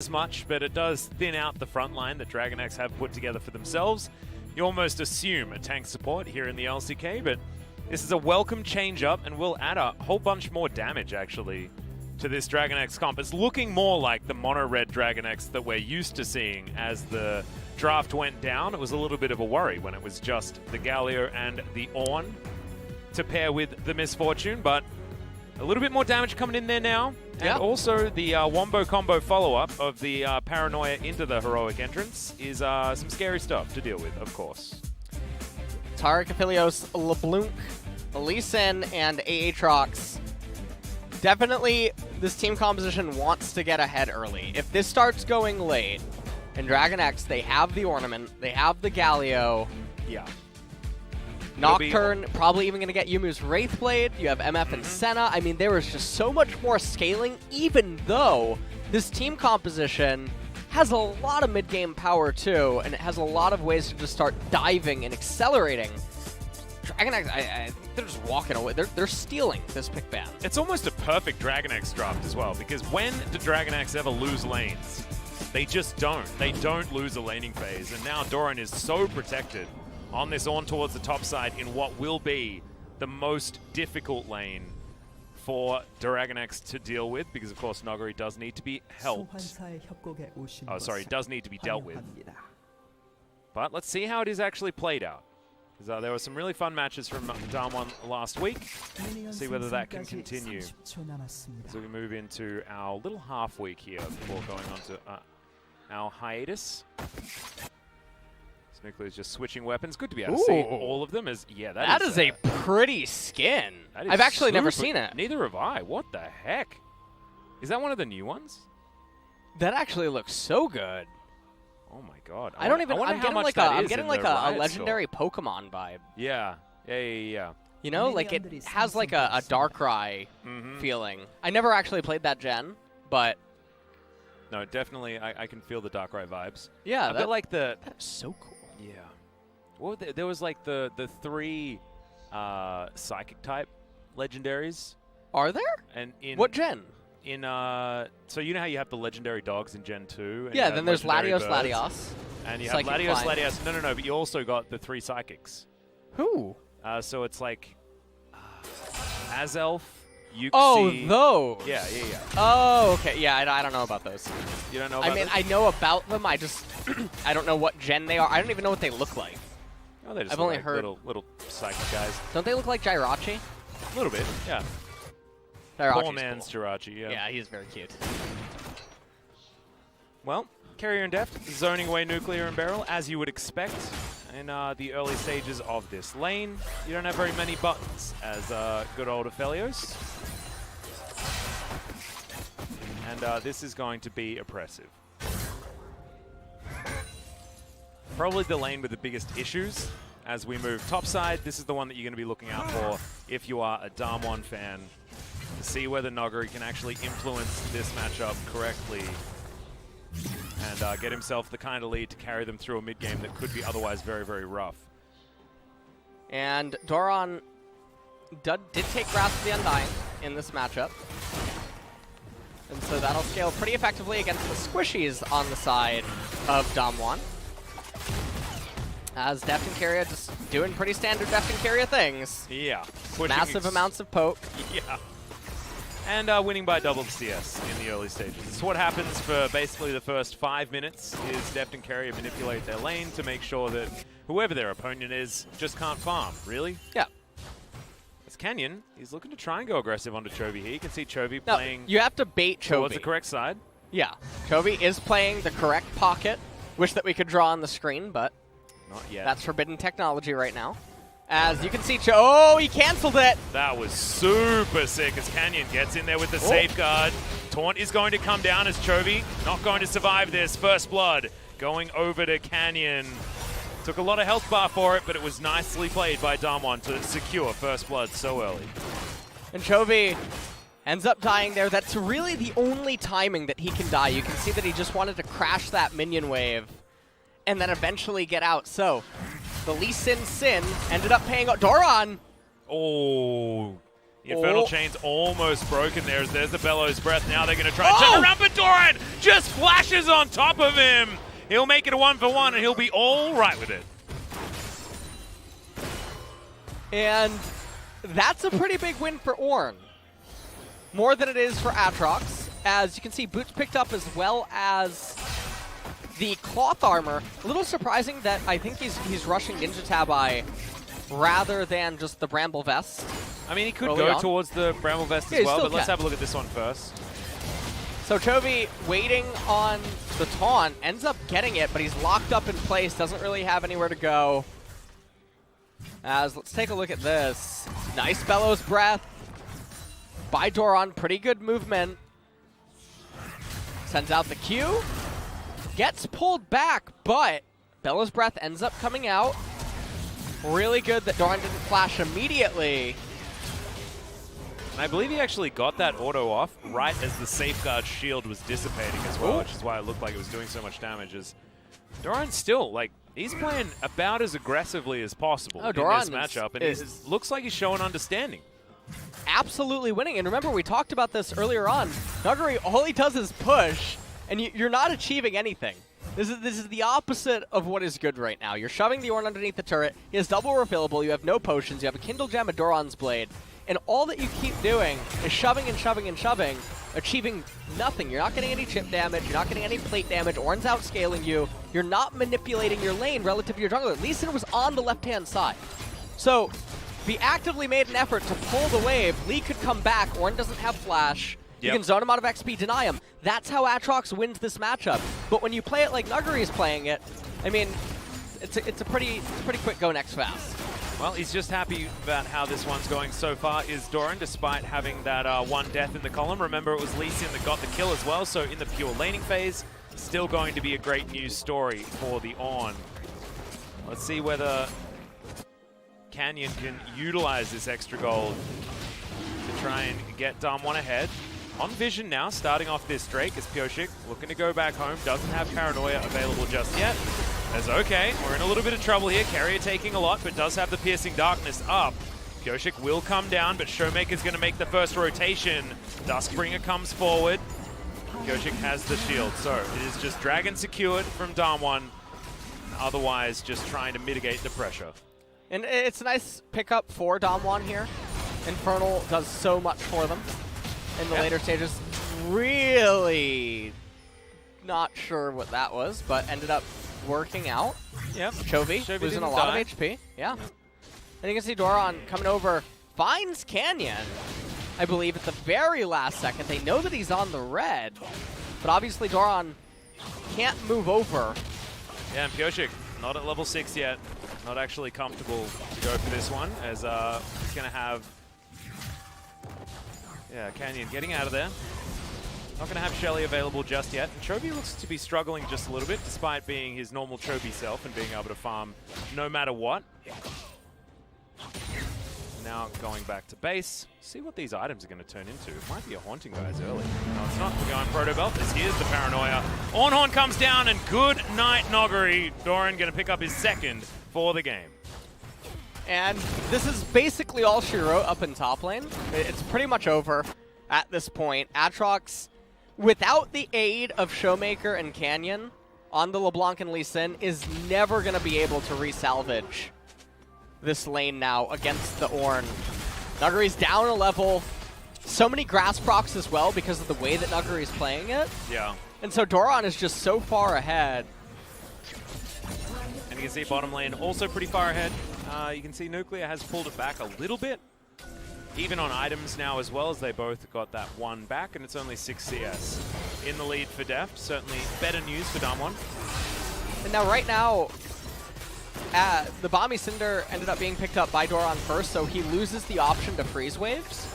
as much, but it does thin out the front line that DragonX have put together for themselves. You almost assume a tank support here in the LcK, but this is a welcome change up and will add a whole bunch more damage actually to this DragonX comp. It's looking more like the mono-red DragonX that we're used to seeing as the draft went down. It was a little bit of a worry when it was just the Galio and the Ornn to pair with the Misfortune, but a little bit more damage coming in there now. And also the Wombo combo follow-up of the Paranoia into the Heroic Entrance is some scary stuff to deal with, of course. Tarek, Aphelios, LeBlanc, Lee-Sin, and Aatrox. Definitely, this team composition wants to get ahead early. If this starts going late, in DragonX, they have the Ornament, they have the Galio. Yeah. Nocturne, probably even going to get Yumu's Wraithblade. You have MF and Senna. I mean, there is just so much more scaling, even though this team composition has a lot of mid-game power, too, and it has a lot of ways to just start diving and accelerating. DragonX, I think they're just walking away. They're stealing this pick ban. It's almost a perfect DragonX draft as well, because when do DragonX ever lose lanes? They just don't. They don't lose a laning phase, and now Doran is so protected on this Ornn towards the top side in what will be the most difficult lane for DragonX to deal with, because of course Noguri does need to be helped. Oh, sorry, does need to be dealt with. But let's see how it is actually played out. Because there were some really fun matches from DAMWON last week. See whether that can continue as we move into our little half week here before going on to our hiatus. Nuclear's just switching weapons. Good to be able to see all of them. That is a pretty skin. I've actually never seen it. Neither have I. What the heck? Is that one of the new ones? That actually looks so good. Oh my god. I don't even. I'm getting like a legendary Pokemon vibe. Yeah. Yeah. You know, like it has like a Darkrai feeling. I never actually played that gen, but no, definitely I can feel the Darkrai vibes. Yeah, a bit like that is so cool. Yeah. Well, there was like the three psychic type legendaries. Are there? And in what gen? In so you know how you have the legendary dogs in Gen 2? And yeah, then there's Latios, birds, Latios. And you have Latios. No, but you also got the three psychics. Who? So it's like Azelf, Yuxi. Oh, those. Yeah. Oh, okay. Yeah, I don't know about those. You don't know about those? I know about them. I just I don't know what gen they are. I don't even know what they look like. Oh, they just I've only like heard little psychic guys. Don't they look like Jirachi? A little bit, yeah. Poor man's cool. Jirachi, yeah. Yeah, he's very cute. Well, Carrier and Deft zoning away Nuclear and Beryl, as you would expect in the early stages of this lane. You don't have very many buttons as good old Aphelios. And this is going to be oppressive. Probably the lane with the biggest issues as we move topside. This is the one that you're going to be looking out for if you are a DAMWON fan, to see whether Noguri can actually influence this matchup correctly and get himself the kind of lead to carry them through a mid-game that could be otherwise very, very rough. And Doran did take Grasp of the Undying in this matchup. And so that'll scale pretty effectively against the squishies on the side of DAMWON. As Deft and Carrier just doing pretty standard Deft and Carrier things. Yeah. Massive amounts of poke. Yeah. And winning by double CS in the early stages. It's what happens for basically the first 5 minutes is Deft and Carrier manipulate their lane to make sure that whoever their opponent is just can't farm, really. Yeah. As Canyon, he's looking to try and go aggressive onto Chovy here. You can see Chovy playing... You have to bait Chovy. Towards the correct side. Yeah. Chovy is playing the correct pocket. Wish that we could draw on the screen, but... Not yet. That's forbidden technology right now. As you can see, oh, he canceled it. That was super sick as Canyon gets in there with the safeguard. Taunt is going to come down as Chovy not going to survive this. First blood going over to Canyon. Took a lot of health bar for it, but it was nicely played by DAMWON to secure first blood so early. And Chovy ends up dying there. That's really the only timing that he can die. You can see that he just wanted to crash that minion wave and then eventually get out. So the Lee Sin ended up paying out. Doran! Oh, The Infernal Chain's almost broken there as there's the Bellows Breath. Now they're going to try and turn around, but Doran just flashes on top of him. He'll make it a 1-for-1 and he'll be all right with it. And that's a pretty big win for Ornn. More than it is for Aatrox. As you can see, boots picked up as well as the cloth armor. A little surprising that I think he's rushing Ninja Tabi rather than just the Bramble Vest. I mean, he could go towards the Bramble Vest as well, but let's have a look at this one first. So Chovy waiting on the taunt, ends up getting it, but he's locked up in place, doesn't really have anywhere to go. As let's take a look at this. Nice Bellows Breath by Doran, pretty good movement. Sends out the Q, gets pulled back, but Bellows Breath ends up coming out. Really good that Doran didn't flash immediately. And I believe he actually got that auto off right as the Safeguard shield was dissipating as well, which is why it looked like it was doing so much damage. As Doran still, like, he's playing about as aggressively as possible in this matchup, and it looks like he's showing understanding. Absolutely winning. And remember, we talked about this earlier on. Nuguri, all he does is push, and you're not achieving anything. This is the opposite of what is good right now. You're shoving the Ornn underneath the turret. He has double refillable. You have no potions. You have a Kindle Gem, a Doran's Blade. And all that you keep doing is shoving and shoving and shoving, achieving nothing. You're not getting any chip damage. You're not getting any plate damage. Ornn's outscaling you. You're not manipulating your lane relative to your jungler. Lee Sin was on the left-hand side. So we actively made an effort to pull the wave. Lee could come back. Ornn doesn't have flash. You can zone him out of XP, deny him. That's how Aatrox wins this matchup. But when you play it like Nuguri is playing it, I mean, it's a pretty quick go next fast. Well, he's just happy about how this one's going so far, is Doran, despite having that one death in the column. Remember, it was Lee Sin that got the kill as well, so in the pure laning phase, still going to be a great news story for the Ornn. Let's see whether Canyon can utilize this extra gold to try and get DAMWON ahead. On vision now, starting off this Drake is Pyosik, looking to go back home, doesn't have Paranoia available just yet. As okay, we're in a little bit of trouble here. Carrier taking a lot, but does have the Piercing Darkness up. Pyosik will come down, but Showmaker's going to make the first rotation. Duskbringer comes forward. Pyosik has the shield, so it is just Dragon secured from DAMWON. Otherwise, just trying to mitigate the pressure. And it's a nice pickup for DAMWON here. Infernal does so much for them in the later stages. Really not sure what that was, but ended up working out. Yep. Chovy losing a lot of HP. Yeah. And you can see Doran coming over, finds Canyon, I believe, at the very last second. They know that he's on the red, but obviously Doran can't move over. Yeah, and Pyosik not at level 6 yet. Not actually comfortable to go for this one, as he's going to have Canyon getting out of there. Not going to have Shelly available just yet. And Chovy looks to be struggling just a little bit, despite being his normal Chovy self and being able to farm no matter what. Now going back to base. See what these items are going to turn into. It might be a Haunting Guys early. No, it's not. We're going Proto Belt. Here's the Paranoia. Ornn comes down, and good night, Nuguri. Doran going to pick up his second for the game. And this is basically all she wrote up in top lane. It's pretty much over at this point. Aatrox, without the aid of Showmaker and Canyon on the LeBlanc and Lee Sin, is never going to be able to resalvage this lane now against the Ornn. Nuguri's down a level. So many grass procs as well because of the way that Nuguri's playing it. Yeah. And so Doran is just so far ahead. And you can see bottom lane also pretty far ahead. You can see Nuclear has pulled it back a little bit. Even on items now as well, as they both got that one back, and it's only 6 CS. In the lead for Deft. Certainly better news for DAMWON. And now right now, the Bomby Cinder ended up being picked up by Doran first, so he loses the option to freeze waves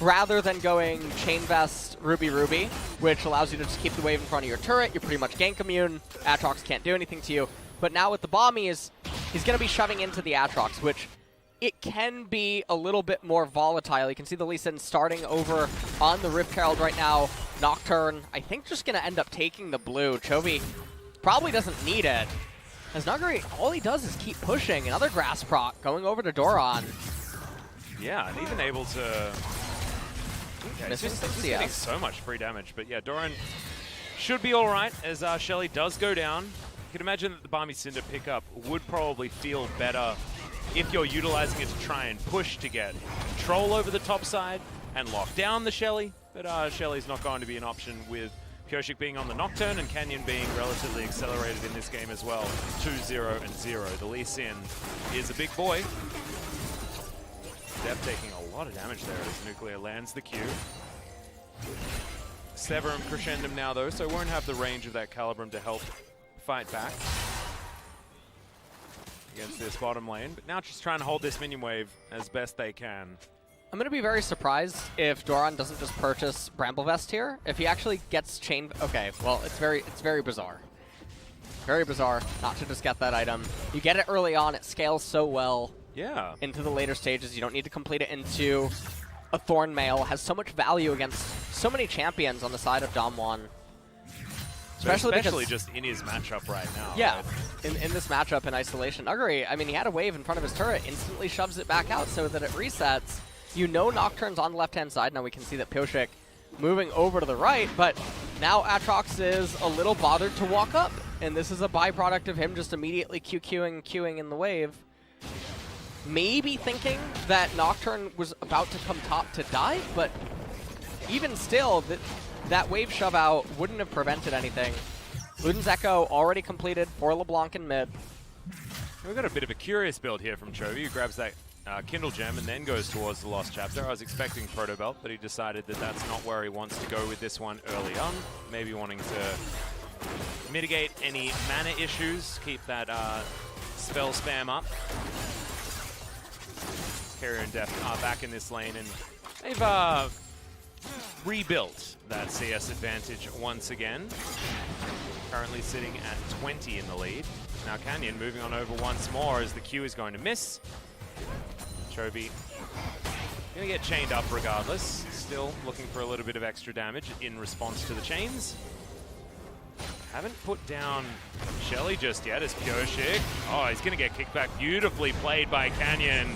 rather than going Chain Vest, Ruby, which allows you to just keep the wave in front of your turret. You're pretty much gank immune. Aatrox can't do anything to you. But now with the Bomby, he's going to be shoving into the Aatrox, which it can be a little bit more volatile. You can see the Lee Sin starting over on the Rift Herald right now. Nocturne, I think, just going to end up taking the blue. Chovy probably doesn't need it. As Nuguri, all he does is keep pushing. Another grass proc going over to Doran. Yeah, and even able to... Yeah, he's just getting so much free damage. But yeah, Doran should be all right as Shelly does go down. You can imagine that the Barmy Cinder pickup would probably feel better if you're utilizing it to try and push to get control over the top side and lock down the Shelly. But Shelly's not going to be an option with Pyosik being on the Nocturne and Canyon being relatively accelerated in this game as well. 2-0 and 0. The Lee Sin is a big boy. Dev taking a lot of damage there as Nuclear lands the Q. Severum Crescendum now though, so won't have the range of that Calibrum to help fight back against this bottom lane. But now just trying to hold this minion wave as best they can. I'm going to be very surprised if Doran doesn't just purchase Bramblevest here. If he actually gets chain... Okay, well, it's very bizarre. Very bizarre not to just get that item. You get it early on, it scales so well. Yeah. Into the later stages. You don't need to complete it into a Thorn Mail. Has so much value against so many champions on the side of DAMWON. Especially just in his matchup right now. Yeah, right? in this matchup in isolation. Uguri, I mean, he had a wave in front of his turret, instantly shoves it back out so that it resets. You know Nocturne's on the left-hand side. Now we can see that Pyosik moving over to the right, but now Aatrox is a little bothered to walk up, and this is a byproduct of him just immediately queuing in the wave. Maybe thinking that Nocturne was about to come top to dive, but even still, that wave shove out wouldn't have prevented anything. Luden's Echo already completed for LeBlanc in mid. We've got a bit of a curious build here from Chovy, who grabs that Kindle Gem and then goes towards the Lost Chapter. I was expecting Proto Belt, but he decided that that's not where he wants to go with this one early on. Maybe wanting to mitigate any mana issues, keep that spell spam up. Carrier and Def are back in this lane, and they've rebuilt that CS advantage once again. Currently sitting at 20 in the lead. Now Canyon moving on over once more as the Q is going to miss. Chovy gonna get chained up regardless. Still looking for a little bit of extra damage in response to the chains. Haven't put down Shelly just yet as Pyosik. Oh, he's gonna get kicked back. Beautifully played by Canyon.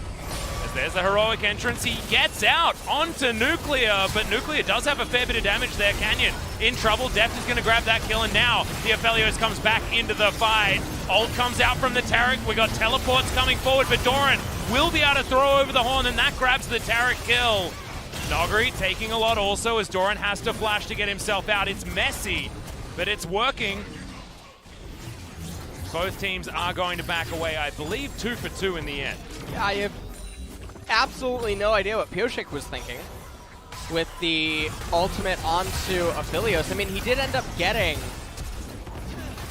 As there's a heroic entrance, he gets out onto Nuclear, but Nuclear does have a fair bit of damage there. Canyon in trouble. Deft is gonna grab that kill, and now the Aphelios comes back into the fight. Ult comes out from the Taric. We got teleports coming forward, but Doran will be able to throw over the horn, and that grabs the Taric kill. Nogri taking a lot also as Doran has to flash to get himself out. It's messy, but it's working. Both teams are going to back away, I believe 2 for 2 in the end. Yeah, I have absolutely no idea what Pyosik was thinking with the ultimate onto Aphelios. I mean, he did end up getting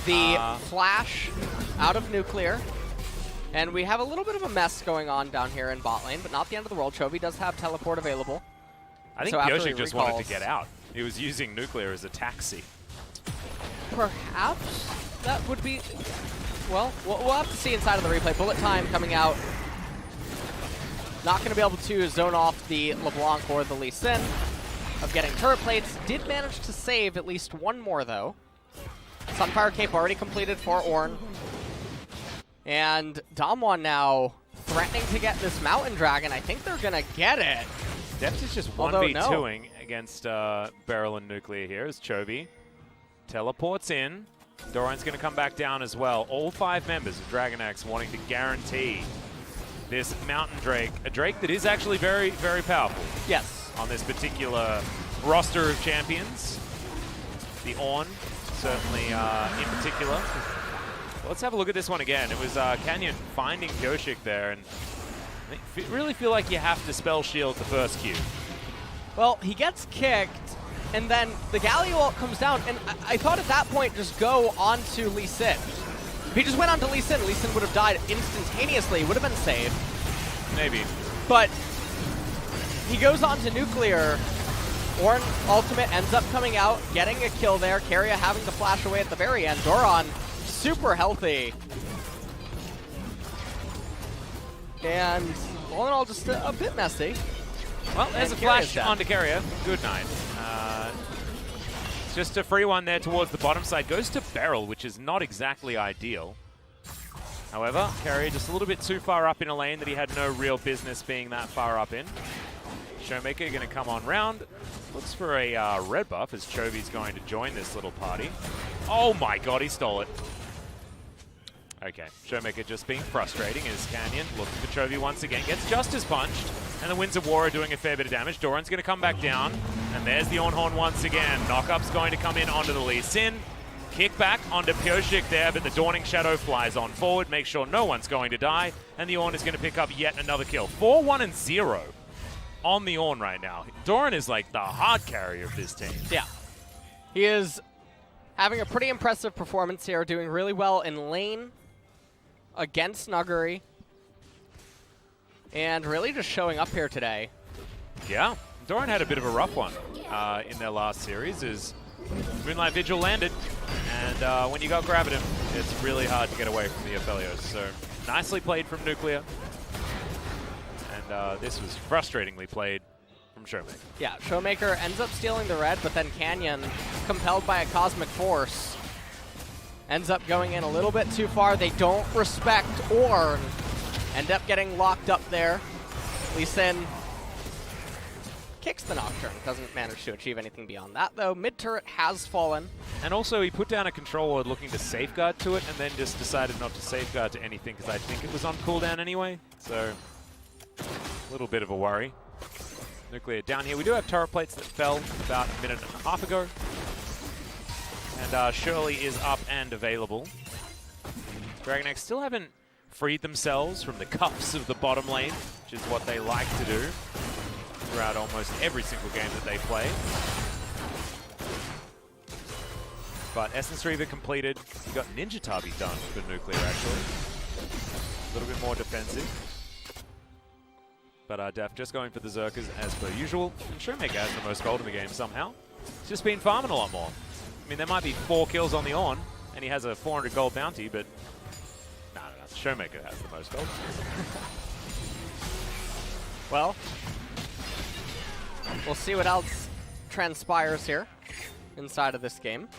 the flash out of Nuclear. And we have a little bit of a mess going on down here in bot lane, but not the end of the world. Chovy does have teleport available. I think Pyosik just wanted to get out. He was using Nuclear as a taxi. Perhaps that would be... Well, we'll have to see inside of the replay. Bullet time coming out. Not going to be able to zone off the LeBlanc or the Lee Sin of getting turret plates. Did manage to save at least one more, though. Sunfire Cape already completed for Ornn. And DAMWON now threatening to get this Mountain Dragon. I think they're going to get it. Deft is just 1v2ing against Beryl and Nuclear here as Chovy teleports in. Doran's going to come back down as well. All 5 members of DragonX wanting to guarantee this Mountain Drake, a Drake that is actually very, very powerful. Yes. On this particular roster of champions. The Ornn, certainly in particular. Let's have a look at this one again. It was Canyon finding Pyosik there, and I really feel like you have to spell shield the first Q. Well, he gets kicked, and then the Galio ult comes down, and I thought at that point just go onto Lee Sin. If he just went onto Lee Sin would have died instantaneously. Would have been saved. Maybe. But he goes on to Nuclear. Ornn ultimate ends up coming out, getting a kill there. Keria having to flash away at the very end. Doran super healthy. And all in all, just a bit messy. Well, there's a flash onto Keria. Good night. Just a free one there towards the bottom side. Goes to Beryl, which is not exactly ideal. However, Carrier just a little bit too far up in a lane that he had no real business being that far up in. Showmaker going to come on round. Looks for a red buff as Chovy's going to join this little party. Oh my god, he stole it. Okay, Showmaker just being frustrating as Canyon looking for Chovy once again. Gets just as punched, and the Winds of War are doing a fair bit of damage. Doran's going to come back down, and there's the Ornhorn once again. Knockup's going to come in onto the Lee Sin. Kick back onto Pyosik there, but the Dawning Shadow flies on forward, makes sure no one's going to die, and the Ornn is going to pick up yet another kill. 4-1-0 on the Ornn right now. Doran is like the hard carrier of this team. Yeah. He is having a pretty impressive performance here, doing really well in lane against Nuguri, and really just showing up here today. Yeah, Doran had a bit of a rough one in their last series as Moonlight Vigil landed, and when you got Graviton, it's really hard to get away from the Aphelios. So nicely played from Nuclear, and this was frustratingly played from Showmaker. Yeah, Showmaker ends up stealing the red, but then Canyon, compelled by a Cosmic Force, ends up going in a little bit too far. They don't respect Ornn. End up getting locked up there. Lee Sin kicks the Nocturne. Doesn't manage to achieve anything beyond that, though. Mid-turret has fallen. And also, he put down a control ward looking to safeguard to it, and then just decided not to safeguard to anything, because I think it was on cooldown anyway. So, a little bit of a worry. Nuclear down here. We do have turret plates that fell about a minute and a half ago. And Shirley is up and available. DragonX still haven't freed themselves from the cuffs of the bottom lane, which is what they like to do throughout almost every single game that they play. But Essence Reaver completed. We got Ninja Tabi done for Nuclear, actually. A little bit more defensive. But Def just going for the Zerkers as per usual. And Showmaker has the most gold in the game somehow. He's just been farming a lot more. I mean, there might be 4 kills on the Ornn, and he has a 400 gold bounty, but no, Showmaker has the most gold. Well, we'll see what else transpires here inside of this game.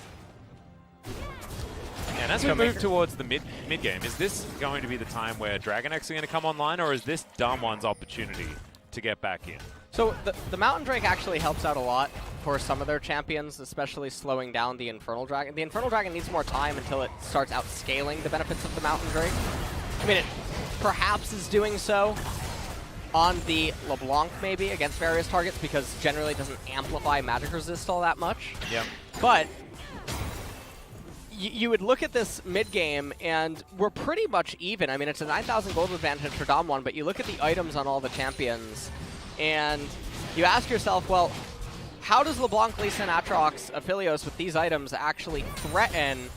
And as we move towards the mid game, is this going to be the time where DragonX are going to come online, or is this DAMWON's opportunity to get back in? So the Mountain Drake actually helps out a lot for some of their champions, especially slowing down the Infernal Dragon. The Infernal Dragon needs more time until it starts outscaling the benefits of the Mountain Drake. I mean, it perhaps is doing so on the LeBlanc maybe against various targets, because generally it doesn't amplify magic resist all that much. Yep. But you would look at this mid-game, and we're pretty much even. I mean, it's a 9,000 gold advantage for DAMWON, but you look at the items on all the champions, and you ask yourself, well, how does LeBlanc, Lee Sin, Aatrox, Aphelios with these items actually threaten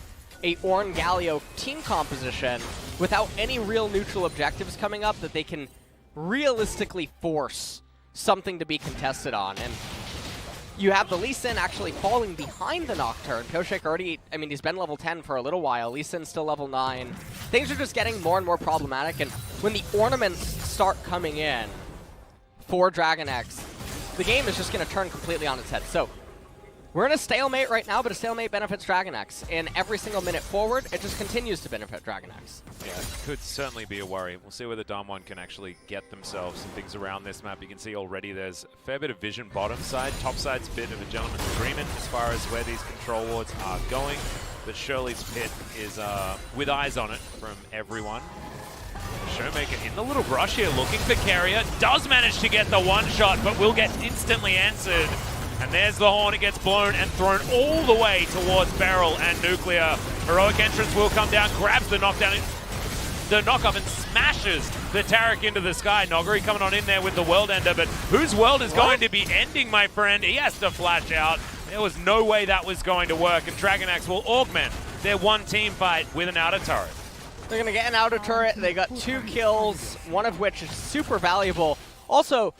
a Ornn Galio team composition without any real neutral objectives coming up that they can realistically force something to be contested on? And you have the Lee Sin actually falling behind the Nocturne. Pyosik already, I mean, he's been level 10 for a little while. Lee Sin's still level 9. Things are just getting more and more problematic, and when the ornaments start coming in for DragonX, the game is just going to turn completely on its head. So we're in a stalemate right now, but a stalemate benefits DragonX. And every single minute forward, it just continues to benefit DragonX. Yeah, it could certainly be a worry. We'll see whether DAMWON can actually get themselves some things around this map. You can see already there's a fair bit of vision bottom side. Top side's a bit of a gentleman's agreement as far as where these control wards are going. But Shirley's pit is with eyes on it from everyone. Showmaker in the little brush here looking for Carrier. Does manage to get the one shot, but will get instantly answered. And there's the horn. It gets blown and thrown all the way towards Beryl and Nuclear. Heroic entrance will come down, grabs the knockdown, the knock-up, and smashes the Taric into the sky. Noguri coming on in there with the World Ender, but whose world is going to be ending, my friend? He has to flash out. There was no way that was going to work, and DragonX will augment their one team fight with an outer turret. They're going to get an outer turret. They got 2 kills, one of which is super valuable. Also,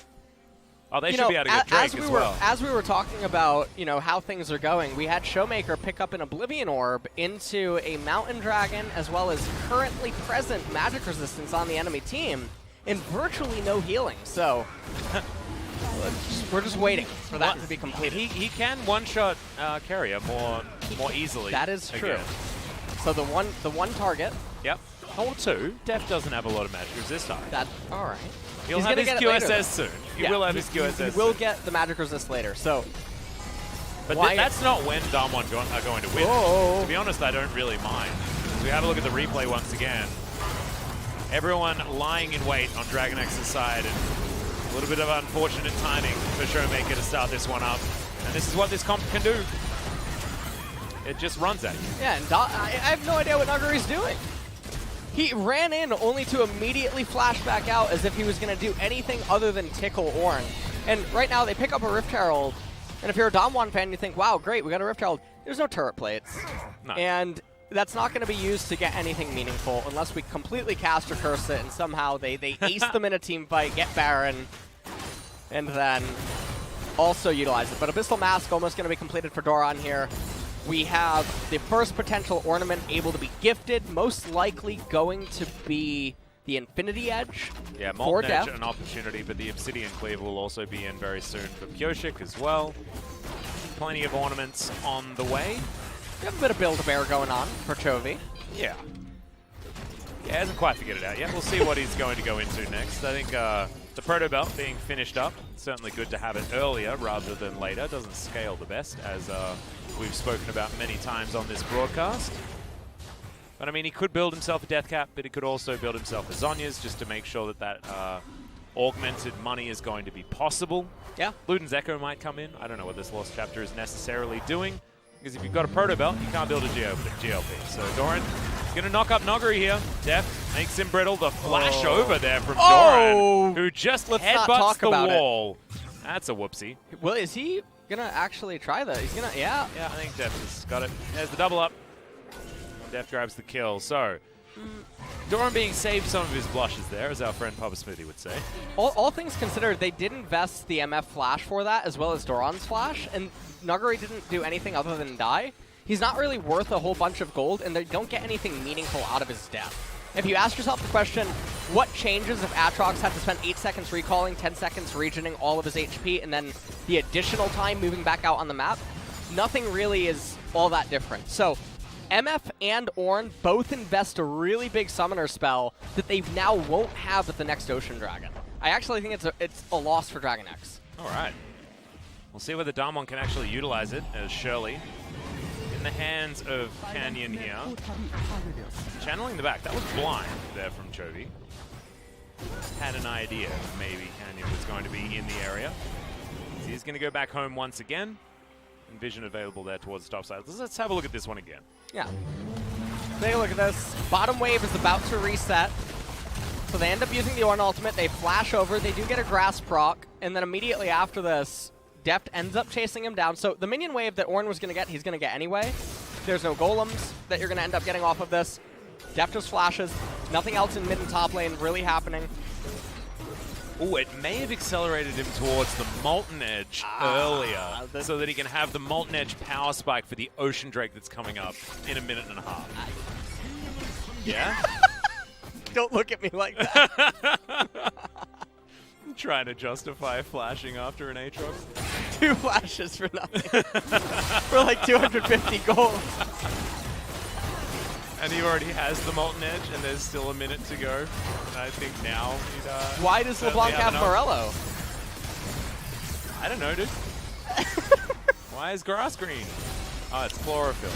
oh, they should be able to get Drake as well. As we were talking about, how things are going, we had Showmaker pick up an Oblivion Orb into a Mountain Dragon, as well as currently present magic resistance on the enemy team, and virtually no healing. So we're just waiting for that to be completed. He can one-shot Carrier more easily. That is true. Again. So the one target. Yep. Or 2. Def doesn't have a lot of magic resist either. That, all right. He'll He's have gonna his get it later, QSS soon. He will have his QSS He will soon. get the magic resist later, so... But that's not when DAMWON are going to win. To be honest, I don't really mind. As we have a look at the replay once again, everyone lying in wait on DragonX's side, and a little bit of unfortunate timing for Showmaker to start this one up. And this is what this comp can do. It just runs at you. Yeah, and I have no idea what Nuggery's doing. He ran in only to immediately flash back out as if he was going to do anything other than tickle Ornn. And right now they pick up a Rift Herald, and if you're a DAMWON fan, you think, wow, great, we got a Rift Herald. There's no turret plates. No. And that's not going to be used to get anything meaningful unless we completely cast or curse it, and somehow they ace them in a team fight, get Baron, and then also utilize it. But Abyssal Mask almost going to be completed for Doran here. We have the first potential ornament able to be gifted, most likely going to be the Infinity Edge. Yeah, Molten Edge an opportunity, but the Obsidian Cleave will also be in very soon for Pyosik as well. Plenty of ornaments on the way. We have a bit of Build-A-Bear going on for Chovy. Yeah. Yeah, hasn't quite figured it out yet. We'll see what he's going to go into next. I think the Proto Belt being finished up, certainly good to have it earlier rather than later. Doesn't scale the best, as we've spoken about many times on this broadcast. But I mean, he could build himself a Death Cap, but he could also build himself a Zhonya's just to make sure that augmented money is going to be possible. Yeah. Luden's Echo might come in. I don't know what this Lost Chapter is necessarily doing, because if you've got a Proto Belt, you can't build a GLP. So Doran is going to knock up Nuggery here. Def makes him brittle. The flash over there from Doran, who just headbutts the wall. That's a whoopsie. Well, is he going to actually try that? He's going to, yeah. Yeah, I think Def has got it. There's the double up. Def grabs the kill. So, Doran being saved some of his blushes there, as our friend Papa Smoothie would say. All things considered, they did invest the MF flash for that, as well as Doran's flash, and Nuggery didn't do anything other than die. He's not really worth a whole bunch of gold, and they don't get anything meaningful out of his death. If you ask yourself the question, what changes if Aatrox had to spend 8 seconds recalling, 10 seconds regioning all of his HP, and then the additional time moving back out on the map, nothing really is all that different. So, MF and Ornn both invest a really big summoner spell that they now won't have with the next Ocean Dragon. I actually think it's a loss for DragonX. All right. We'll see whether DAMWON can actually utilize it, as Shirley in the hands of Canyon here. Channeling the back. That was blind there from Chovy. Had an idea maybe Canyon was going to be in the area. So he's going to go back home once again. And vision available there towards the top side. Let's have a look at this one again. Yeah. Take a look at this. Bottom wave is about to reset. So they end up using the Ornn ultimate. They flash over. They do get a grass proc. And then immediately after this, Deft ends up chasing him down. So the minion wave that Ornn was going to get, he's going to get anyway. There's no golems that you're going to end up getting off of this. Deft just flashes. Nothing else in mid and top lane really happening. Oh, it may have accelerated him towards the Molten Edge earlier, so that he can have the Molten Edge power spike for the Ocean Drake that's coming up in a minute and a half. Yeah? Don't look at me like that. I'm trying to justify flashing after an Aatrox. 2 flashes for nothing. For like 250 gold. And he already has the Molten Edge, and there's still a minute to go. And I think now he'd Why does LeBlanc have Morello? I don't know, dude. Why is grass green? Oh, it's chlorophyll.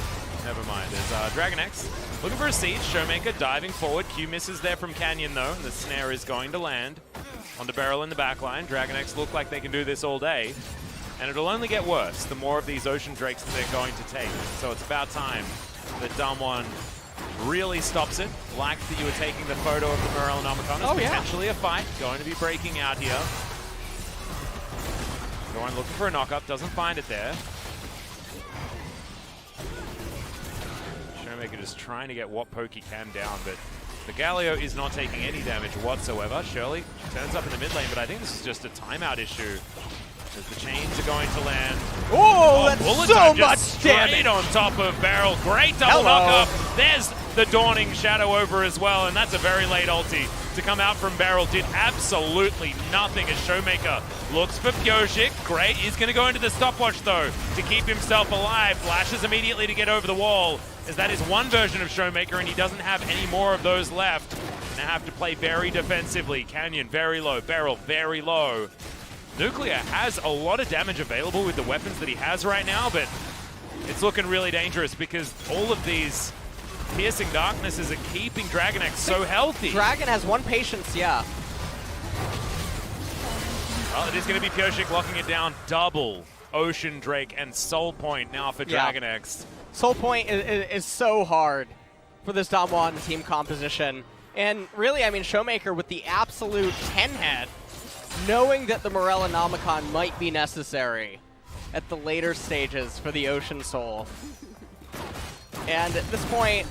Never mind. There's DragonX looking for a siege. Showmaker diving forward. Q misses there from Canyon, though. And the snare is going to land on the barrel in the backline. DragonX look like they can do this all day. And it'll only get worse the more of these Ocean Drakes that they're going to take. So it's about time that DAMWON really stops it. Like that you were taking the photo of the Morel and Omicron. It's potentially a fight going to be breaking out here. Doran looking for a knock-up, doesn't find it there. Showmaker just trying to get what poke he can down, but the Galio is not taking any damage whatsoever. Shirley turns up in the mid lane, but I think this is just a timeout issue. As the chains are going to land. Oh, that's so much damage! Straight on top of Barrel. Great double knock-up. There's the Dawning Shadow over as well, and that's a very late ulti to come out from Barrel. Did absolutely nothing as Showmaker looks for Pyosik. Great. He's going to go into the stopwatch, though, to keep himself alive. Flashes immediately to get over the wall. as that is one version of Showmaker, and he doesn't have any more of those left. Now have to play very defensively. Canyon very low, Beryl very low. Nuclear has a lot of damage available with the weapons that he has right now, but it's looking really dangerous because all of these piercing darknesses are keeping DragonX so healthy. Dragon has one patience, yeah. Well, it is going to be Pioshik locking it down. Double Ocean Drake and Soul Point now for DragonX. Soul Point is so hard for this DAMWON team composition. And really, I mean, Showmaker with the absolute 10-head, knowing that the Morellonomicon might be necessary at the later stages for the Ocean Soul. And at this point,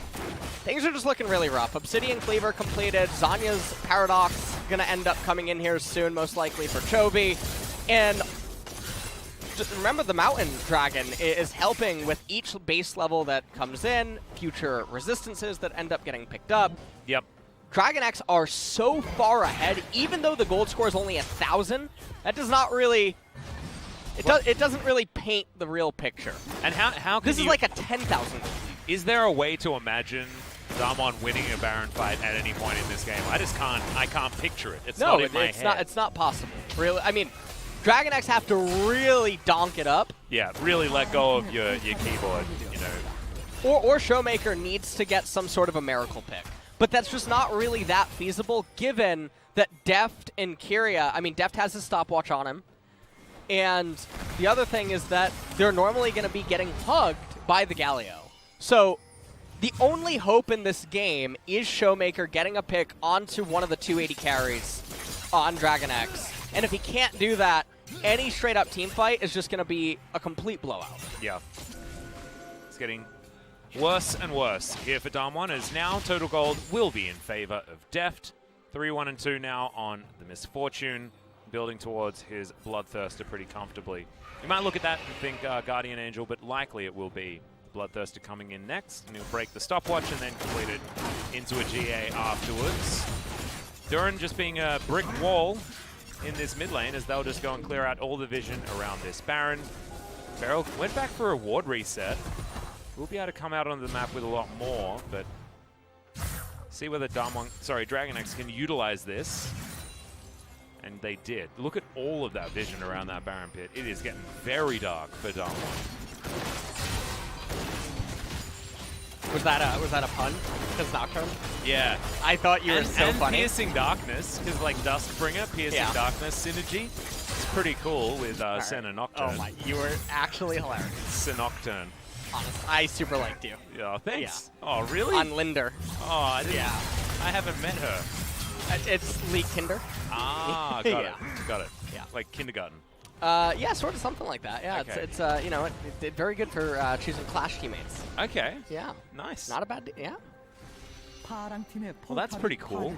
things are just looking really rough. Obsidian Cleaver completed. Zanya's Paradox going to end up coming in here soon, most likely for Chovy. And just remember, the Mountain Dragon is helping with each base level that comes in, future resistances that end up getting picked up. Yep. DragonX are so far ahead, even though the gold score is only 1,000. That does not really... It doesn't really paint the real picture. And how can this is like a 10,000. Is there a way to imagine DAMWON winning a Baron fight at any point in this game? I just can't. I can't picture it. It's not in my head. It's not possible. Really, I mean, DragonX have to really donk it up. Yeah, really let go of your keyboard. You know. Or Showmaker needs to get some sort of a miracle pick. But that's just not really that feasible, given that Deft and Kyria, I mean, Deft has his stopwatch on him. And the other thing is that they're normally going to be getting hugged by the Galio. So the only hope in this game is Showmaker getting a pick onto one of the 280 carries on DragonX. And if he can't do that, any straight-up team fight is just going to be a complete blowout. Yeah. It's getting worse and worse here for DAMWON, as now Total Gold will be in favor of Deft. 3-1-2 now on the Misfortune, building towards his Bloodthirster pretty comfortably. You might look at that and think Guardian Angel, but likely it will be Bloodthirster coming in next, and he'll break the stopwatch and then complete it into a GA afterwards. Duran just being a brick wall in this mid lane, as they'll just go and clear out all the vision around this Baron. Beryl went back for a ward reset. We'll be able to come out onto the map with a lot more, but see whether DragonX can utilize this. And they did. Look at all of that vision around that Baron pit. It is getting very dark for DAMWON. Was that a pun? Because Nocturne? Yeah. I thought you were so funny. Piercing Darkness, because like Duskbringer, Piercing Darkness synergy. It's pretty cool with Senna Nocturne. Oh my, you were actually hilarious. Senna Nocturne. Honestly, I super liked you. Yeah, thanks. Yeah. Oh, really? On Linder. Oh, I didn't. Yeah. I haven't met her. It's Lee Kinder. Ah, got it. Got it. Yeah. Like kindergarten. Yeah, sort of something like that. Yeah, okay. it's you know, it did very good for choosing Clash teammates. Okay. Yeah. Nice. Not a bad, yeah. Well, that's pretty cool.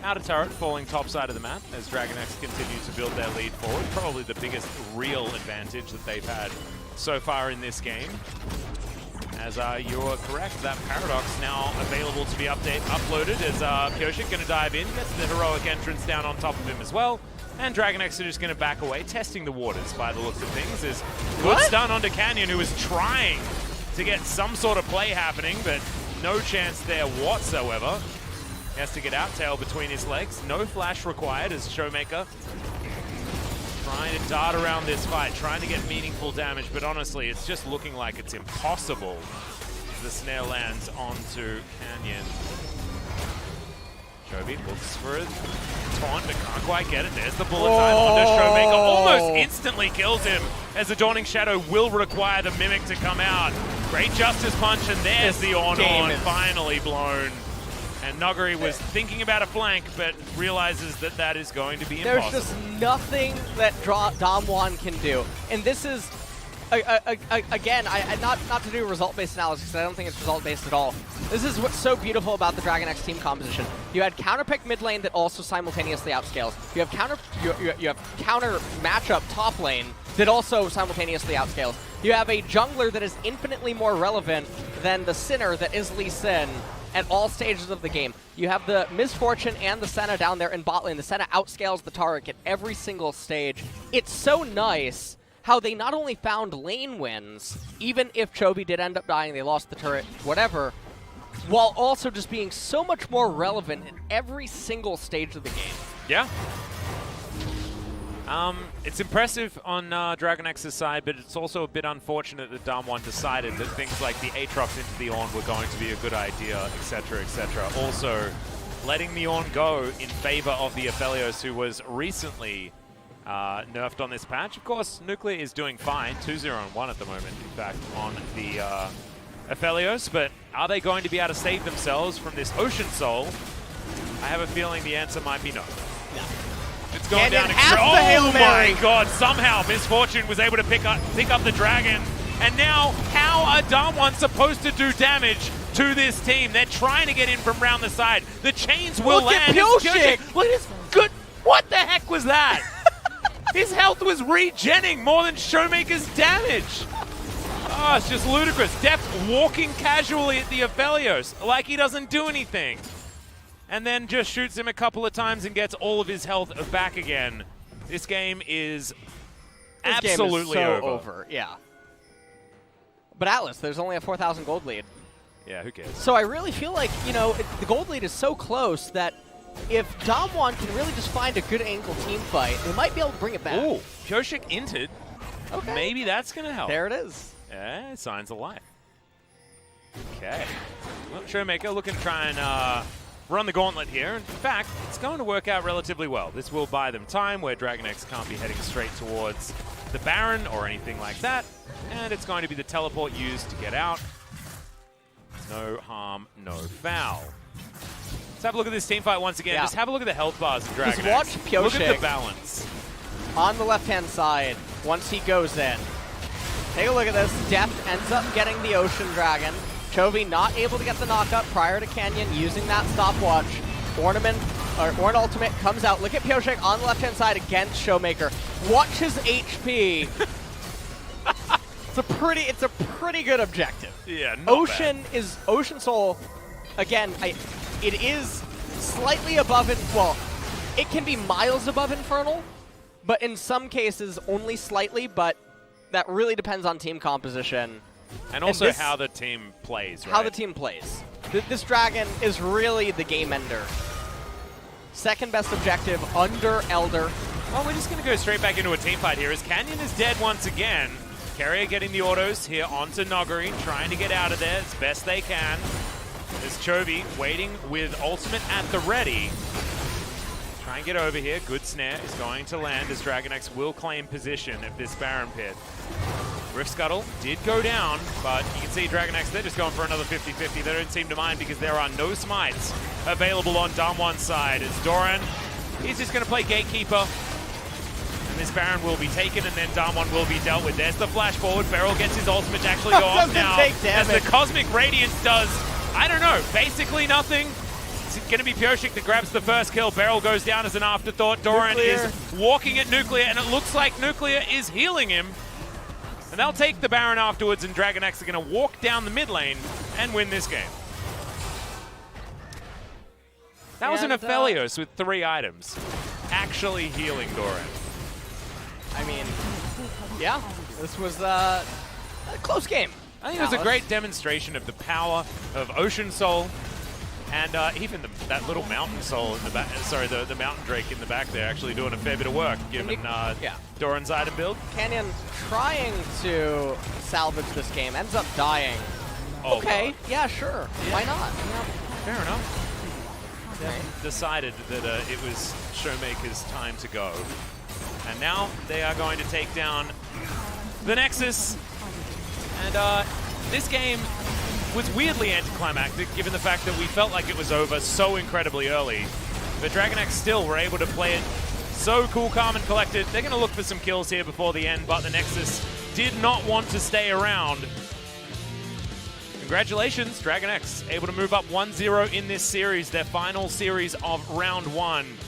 Outer turret falling top side of the map as DragonX continue to build their lead forward. Probably the biggest real advantage that they've had so far in this game. As you're correct, that Paradox now available to be uploaded as Pioshik going to dive in, gets the heroic entrance down on top of him as well. And DragonX are just going to back away, testing the waters by the looks of things. Is good stun onto Canyon, who is trying to get some sort of play happening, but no chance there whatsoever. He has to get out, tail between his legs. No flash required as Showmaker trying to dart around this fight, trying to get meaningful damage, but honestly, it's just looking like it's impossible. The snare lands onto Canyon. Chovy looks for a taunt, but can't quite get it. There's the bullet time onto Showmaker. Almost instantly kills him, as the Dawning Shadow will require the Mimic to come out. Great Justice Punch, and there's the on finally blown. And Nuggery was thinking about a flank, but realizes that that is going to be impossible. There's just nothing that DAMWON can do. And this is, again, not to do result-based analysis, because I don't think it's result-based at all. This is what's so beautiful about the DragonX team composition. You had counterpick mid lane that also simultaneously outscales. You have counter matchup top lane that also simultaneously outscales. You have a jungler that is infinitely more relevant than the Sinner that is Lee Sin at all stages of the game. You have the Misfortune and the Senna down there in bot lane. The Senna outscales the Taric at every single stage. It's so nice how they not only found lane wins, even if Chovy did end up dying, they lost the turret, whatever, while also just being so much more relevant in every single stage of the game. Yeah. It's impressive on DragonX's side, but it's also a bit unfortunate that DAMWON decided that things like the Aatrox into the Ornn were going to be a good idea, etc., etc. Also, letting the Ornn go in favor of the Aphelios, who was recently nerfed on this patch. Of course, Nuclear is doing fine, 2-0-1 at the moment, in fact, on the Aphelios, but are they going to be able to save themselves from this Ocean Soul? I have a feeling the answer might be no. No. It's going down. Oh my God! Somehow Misfortune was able to pick up the dragon, and now how are DAMWON supposed to do damage to this team? They're trying to get in from round the side. The chains will land. Look at Pyoshik! Look at this good. What the heck was that? His health was regenning more than Showmaker's damage. Oh, it's just ludicrous. Deft walking casually at the Aphelios like he doesn't do anything. And then just shoots him a couple of times and gets all of his health back again. This game is absolutely over. Yeah. But Atlas, there's only a 4,000 gold lead. Yeah, who cares? So I really feel like, you know, the gold lead is so close that if DAMWON can really just find a good angle team fight, they might be able to bring it back. Ooh, Pyoshik entered. Okay. Maybe that's going to help. There it is. Yeah, signs of life. Okay. Well, Showmaker looking to try and run the gauntlet here. In fact, it's going to work out relatively well. This will buy them time where DragonX can't be heading straight towards the Baron or anything like that. And it's going to be the teleport used to get out. No harm, no foul. Let's have a look at this team fight once again. Yeah. Just have a look at the health bars of DragonX. Just watch Pyoshik. Look at the balance. On the left-hand side, once he goes in. Take a look at this. Deft ends up getting the Ocean Dragon. Chovy not able to get the knockup prior to Canyon using that stopwatch. Ornn ultimate comes out. Look at Pyoshik on the left-hand side against Showmaker. Watch his HP. It's a pretty good objective. Yeah, not Ocean bad. is Ocean Soul. Again, it is slightly above it. Well, it can be miles above Infernal, but in some cases only slightly. But that really depends on team composition. And also how the team plays, right? How the team plays. This dragon is really the game ender. Second best objective under Elder. Well, we're just going to go straight back into a team fight here as Canyon is dead once again. Carrier getting the autos here onto Noguri, trying to get out of there as best they can. There's Chovy waiting with ultimate at the ready. Try and get over here. Good snare is going to land as DragonX will claim position of this Baron pit. Rift Scuttle did go down, but you can see DragonX, they're just going for another 50-50. They don't seem to mind because there are no smites available on DAMWON's side. As Doran, he's just going to play Gatekeeper. And this Baron will be taken, and then DAMWON will be dealt with. There's the flash forward. Beryl gets his ultimate to actually go off now. As the Cosmic Radiance does, I don't know, basically nothing. It's going to be Pyoshik that grabs the first kill. Beryl goes down as an afterthought. Doran is walking at Nuclear, and it looks like Nuclear is healing him. And they'll take the Baron afterwards, and DragonX are going to walk down the mid lane and win this game. That was an Aphelios with 3 items. Actually healing Doran. I mean, yeah, this was a close game. I think it was a great demonstration of the power of Ocean Soul and even that little Mountain Soul in the back. Sorry, the Mountain Drake in the back there actually doing a fair bit of work, given Doran's item build. Canyon trying to salvage this game, ends up dying. Oh, okay, God. yeah, sure. Yeah. Why not? Yeah, fair enough. They decided that it was Showmaker's time to go. And now they are going to take down the Nexus. And this game was weirdly anticlimactic, given the fact that we felt like it was over so incredibly early. But DragonX still were able to play it so cool, calm, and collected. They're going to look for some kills here before the end, but the Nexus did not want to stay around. Congratulations, DragonX, able to move up 1-0 in this series, their final series of round 1.